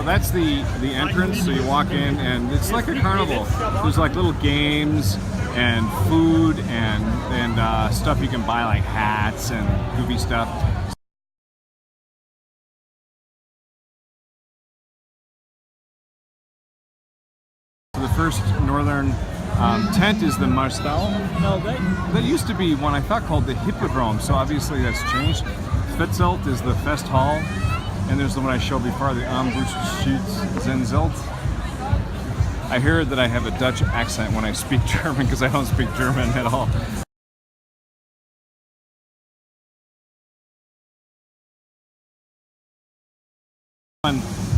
that's the entrance. So you walk in, and it's like a carnival. There's like little games and food and stuff you can buy, like hats and goofy stuff. The first northern tent is the Marstal. That used to be one I thought called the Hippodrome, so obviously that's changed. Fetzelt is the Fest Hall, and there's the one I showed before, the Zenzelt. I hear that I have a Dutch accent when I speak German because I don't speak German at all.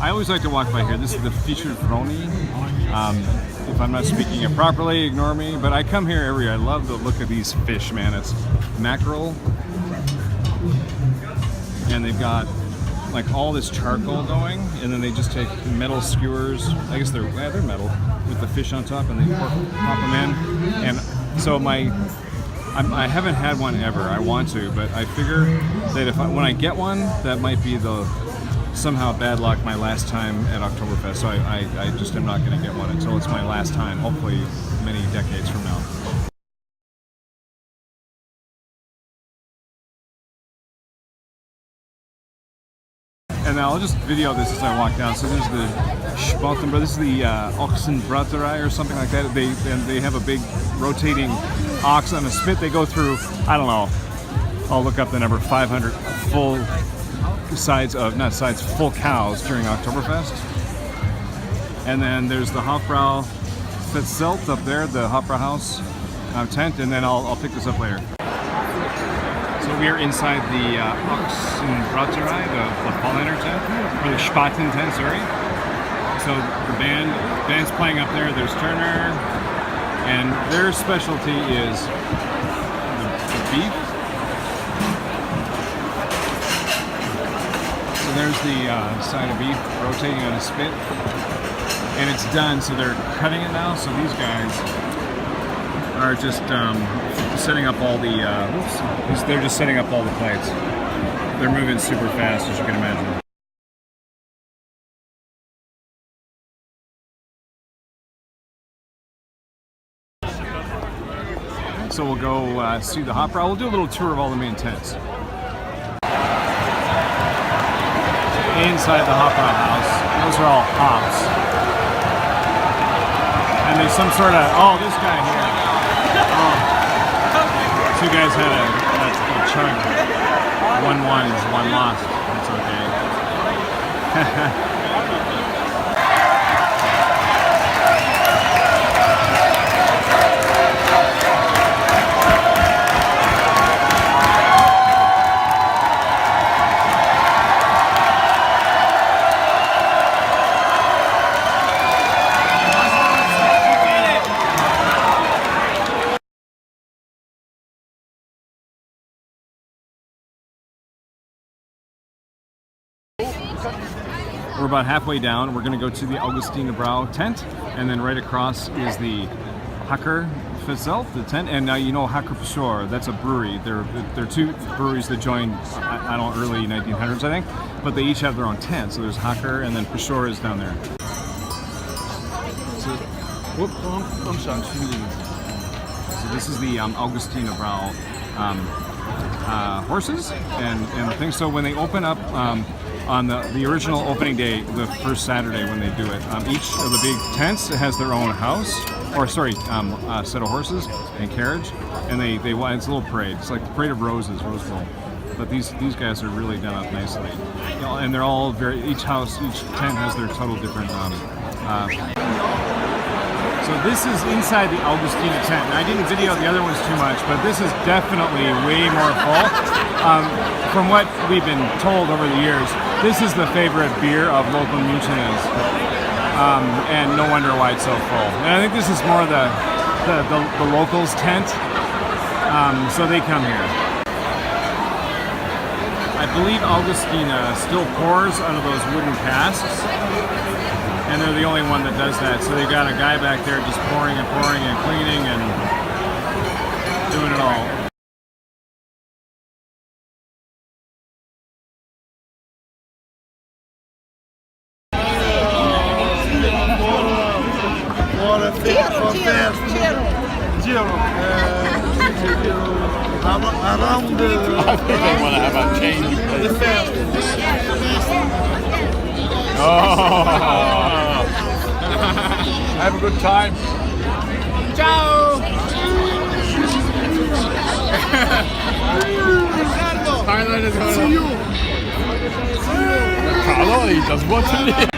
I always like to walk by here. This is the featured Froni. If I'm not speaking it properly, ignore me. But I come here every year. I love the look of these fish, man. It's mackerel. And they've got like all this charcoal going, and then they just take metal skewers. I guess they're metal with the fish on top, and they pop them in. And so I haven't had one ever. I want to, but I figure that when I get one, that might be somehow bad luck my last time at Oktoberfest. So I just am not going to get one until it's my last time, hopefully many decades from now. And now I'll just video this as I walk down. So there's the Spaltenbrat. This is the Ochsenbraterei or something like that. They have a big rotating ox on a spit. They go through, I don't know, I'll look up the number, 500 full full cows during Oktoberfest. And then there's the Hofbrau Fetzelt up there, the Hofbrau house tent, and then I'll pick this up later. So we are inside the Ochsenbraterei, the Paulaner tent, or the Spaten tent, sorry. So the band's playing up there. There's Turner, and their specialty is the beef. So there's the side of beef rotating on a spit, and it's done. So they're cutting it now. So these guys are just setting up all the. They're just setting up all the plates. They're moving super fast, as you can imagine. So we'll go see the Hofbrau. We'll do a little tour of all the main tents. Inside the Hofbrau house, those are all hops. And there's some sort of, this guy here. Two guys had a chug. 1 is 1 lost. That's okay. We're about halfway down. We're going to go to the Augustiner tent, and then right across is the Hacker Fetzelt, the tent. And now you know Hacker Pschorr, that's a brewery. There are two breweries that joined, I don't know, early 1900s, I think, but they each have their own tent. So there's Hacker, and then Pschorr is down there. So this is the Augustiner horses and things. So when they open up on the original opening day, the first Saturday when they do it, each of the big tents has their own house, or sorry, set of horses and carriage, and it's a little parade. It's like the Parade of Roses, Rose Bowl. But these guys are really done up nicely, and they're all each tent has their total different. So this is inside the Augustiner tent. And I didn't video the other ones too much, but this is definitely way more full. From what we've been told over the years, this is the favorite beer of local Münchners, and no wonder why it's so full. And I think this is more the locals' tent, so they come here. I believe Augustiner still pours out of those wooden casks, and they're the only one that does that. So they've got a guy back there just pouring and cleaning and doing it all. for fest. Giro. Around the... I think they want to have a change. the fest. Oh! Have a good time. Ciao! Thailand is going See you. Carlo, he does want to live.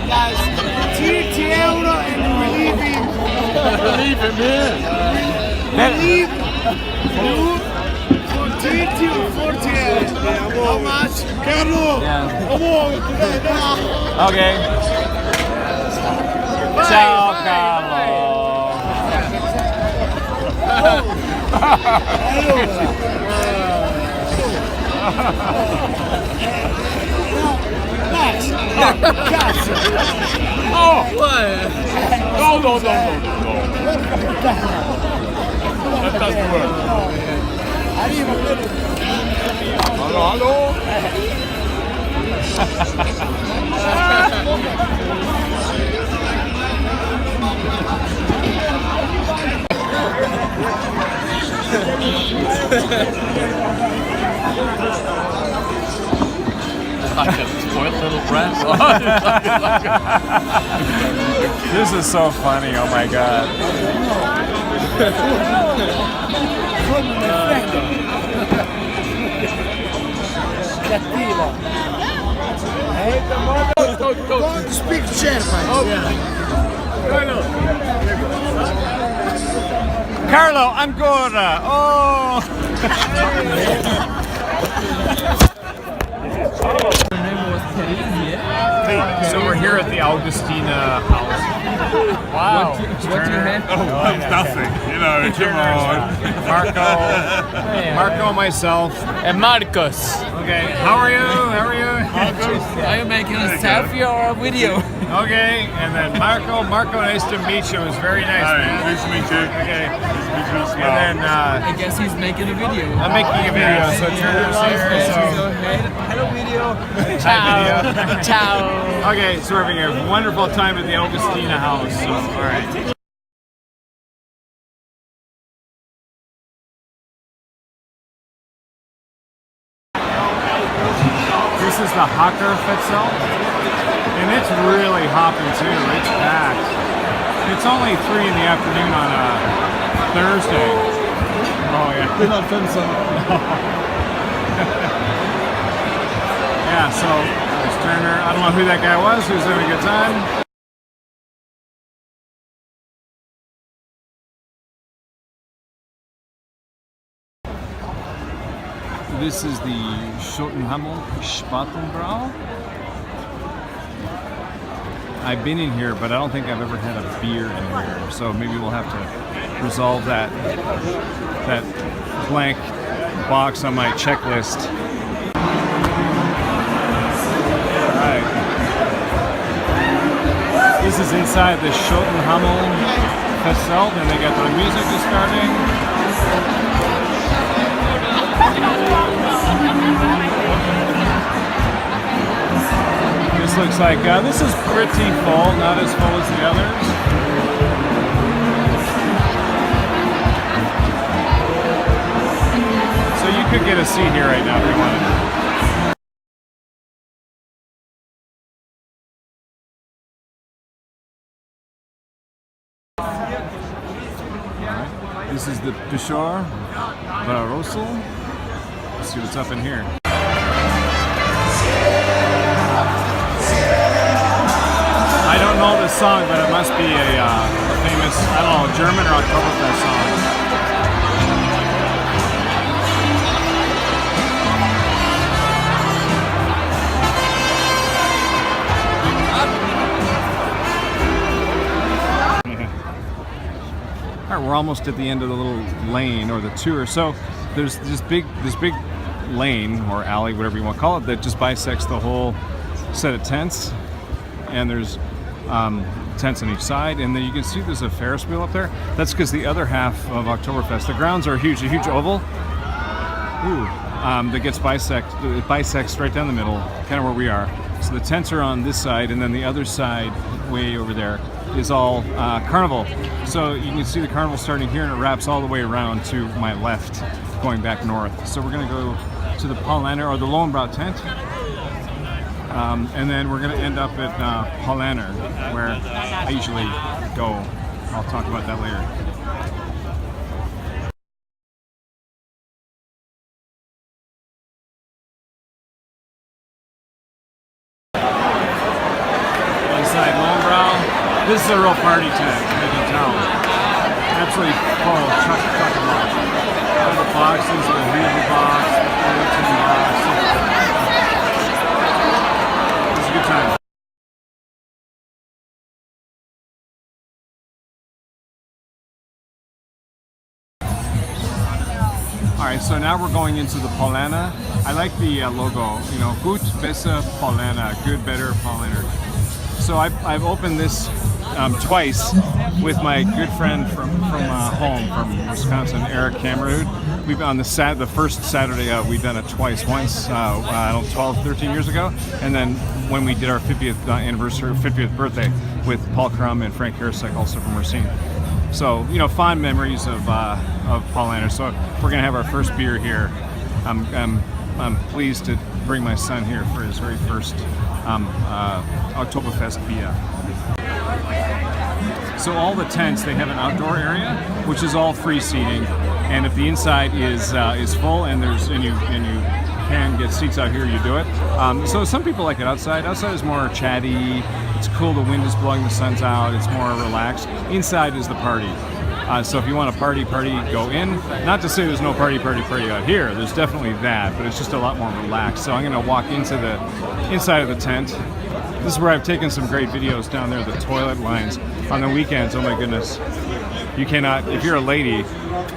Guys, 30 euro and we leave him. Leave him here. Leave you for 30 or 40 euro. How much? Carlo! Okay. Ciao, Carlo. Oh! No. That doesn't work. Hello. Like a spoiled little grandson. This is so funny. Oh my god. Don't speak German. Carlo, ancora. Oh. So we're here at the Augustiner house. Wow. What do you have? Nothing. You know, come on. Marco, myself. And Marcos. Okay, how are you? How are you? Are you making a selfie or a video? Okay, and then Marco, nice to meet you. It was very nice, man. Nice to meet you. Okay, Nice to meet you. and then I guess he's making a video. I'm making a video, so turn to here. So, Hello video. Hi, video. Ciao. Okay, so we're having a wonderful time at the Augustiner house. So, all right. This is the Oktoberfest, and it's really hopping too. It's packed. It's only 3 in the afternoon on a Thursday. Oh yeah. Yeah. So there's Turner. I don't know who that guy was. Who's having a good time. This is the Schottenhammel Spatenbrau. I've been in here, but I don't think I've ever had a beer in here. So maybe we'll have to resolve that blank box on my checklist. All right. This is inside the Schottenhammel Festselt, and they got the music is starting. This looks like, this is pretty full, not as full as the others. So you could get a seat here right now if you wanted. This is the Peshor Barosel. Let's see what's up in here. I don't know this song, but it must be a famous, I don't know, German or Oktoberfest song. All right, we're almost at the end of the little lane or the tour. So there's this big lane or alley, whatever you want to call it, that just bisects the whole set of tents. And there's tents on each side, and then you can see there's a Ferris wheel up there. That's because the other half of Oktoberfest, the grounds are huge, a huge oval. That gets bisected, it bisects right down the middle, kind of where we are. So the tents are on this side, and then the other side, way over there, is all carnival. So you can see the carnival starting here, and it wraps all the way around to my left, going back north. So we're going to go to the Paulaner, or the Lowenbrau tent, and then we're going to end up at Paulaner, where I usually go. I'll talk about that later. Inside Lowenbrau, this is a real party tent, you can tell. Absolutely full of chock-a-block. The boxes, the Healy box, the Fullerton box. It's a good time. Alright, so now we're going into the Paulaner. I like the logo, you know, Gut, Besser, Paulaner, good, better, Paulaner. So I've opened this twice with my good friend from home, from Wisconsin, Eric Camerud. We've on the first Saturday out, we've done it twice. Once, I don't know, 12, 13 years ago, and then when we did our 50th anniversary, 50th birthday with Paul Crum and Frank Harrisek, also from Racine. So, you know, fond memories of Paulaner. So we're gonna have our first beer here. I'm pleased to bring my son here for his very first Oktoberfest beer. So all the tents, they have an outdoor area, which is all free seating, and if the inside is full and you can get seats out here, you do it. So some people like it outside. Outside is more chatty. It's cool. The wind is blowing. The sun's out. It's more relaxed. Inside is the party. So if you want to party, go in. Not to say there's no party out here. There's definitely that, but it's just a lot more relaxed. So I'm going to walk into the inside of the tent. This is where I've taken some great videos down there, the toilet lines on the weekends. Oh my goodness. You cannot, if you're a lady,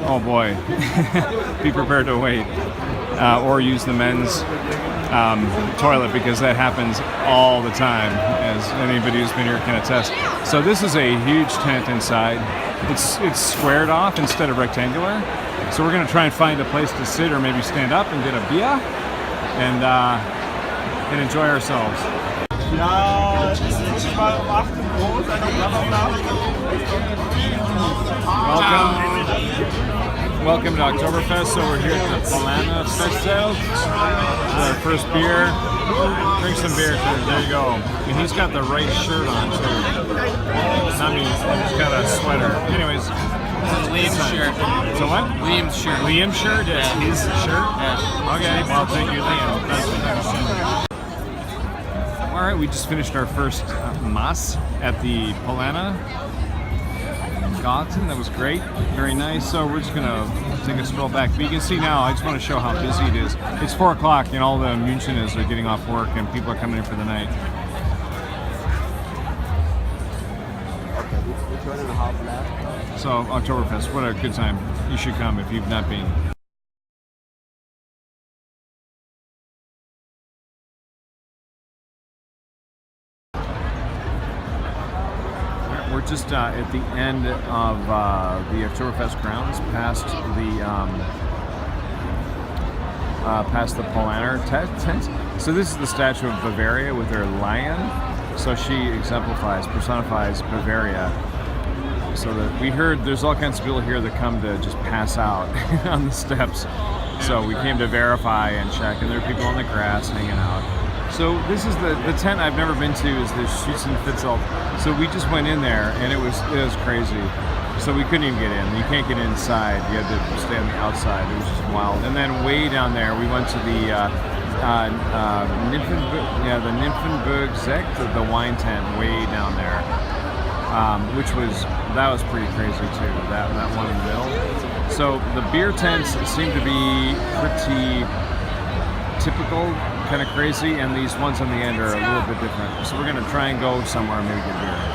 oh boy, be prepared to wait. Or use the men's toilet, because that happens all the time, as anybody who's been here can attest. So this is a huge tent inside. It's squared off instead of rectangular. So we're going to try and find a place to sit or maybe stand up and get a beer and enjoy ourselves. Welcome to Oktoberfest. So we're here at the Paulaner Festival. Our first beer. Drink some beer too. There you go. And he's got the right shirt on too. Not me. He's got a sweater. Anyways. Liam's shirt. So what? Liam's shirt. Liam's shirt? Yeah. His shirt? Yeah. Okay. Well, thank you, Liam. That's all right. We just finished our first Mass at the Paulaner. That was great, very nice. So we're just gonna take a stroll back. But you can see now, I just want to show how busy it is. It's 4 o'clock and all the Müncheners are getting off work and people are coming in for the night. So Oktoberfest, what a good time. You should come if you've not been. We're just at the end of the Oktoberfest grounds, past the Paulaner tent. So this is the statue of Bavaria with her lion. So she personifies Bavaria. So that we heard there's all kinds of people here that come to just pass out on the steps. So we came to verify and check, and there are people on the grass hanging out. So this is the tent I've never been to, is the Schützenfitzel. So we just went in there and it was crazy. So we couldn't even get in. You can't get inside. You had to stay on the outside. It was just wild. And then way down there, we went to the Nymphenburg Sekt, the wine tent way down there, that was pretty crazy too. That one in the middle. So the beer tents seem to be pretty typical, kind of crazy, and these ones on the end are a little bit different. So we're going to try and go somewhere and maybe get beer.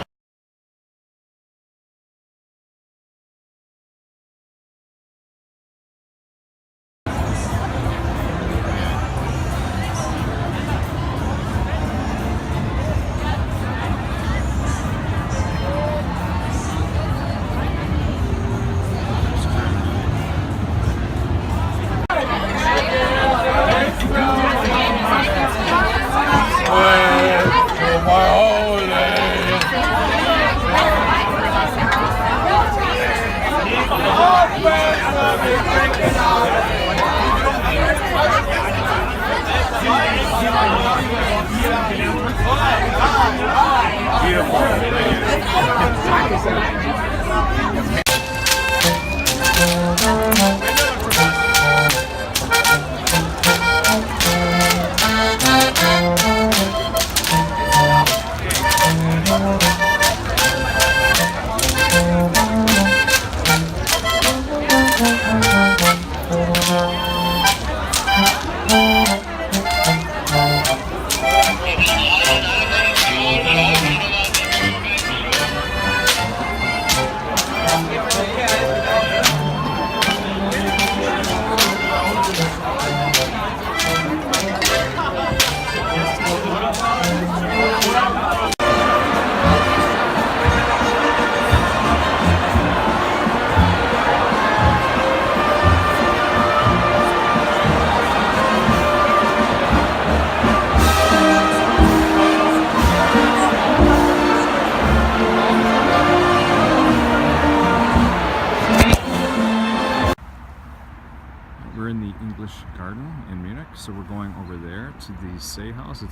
We're in the English Garden in Munich, so we're going over there to the Say House.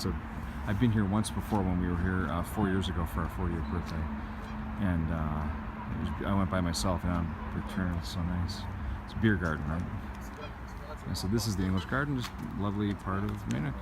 I've been here once before when we were here 4 years ago for our 40th birthday, and I went by myself, and on return it's so nice. It's a beer garden, right? And so this is the English Garden, just a lovely part of Munich.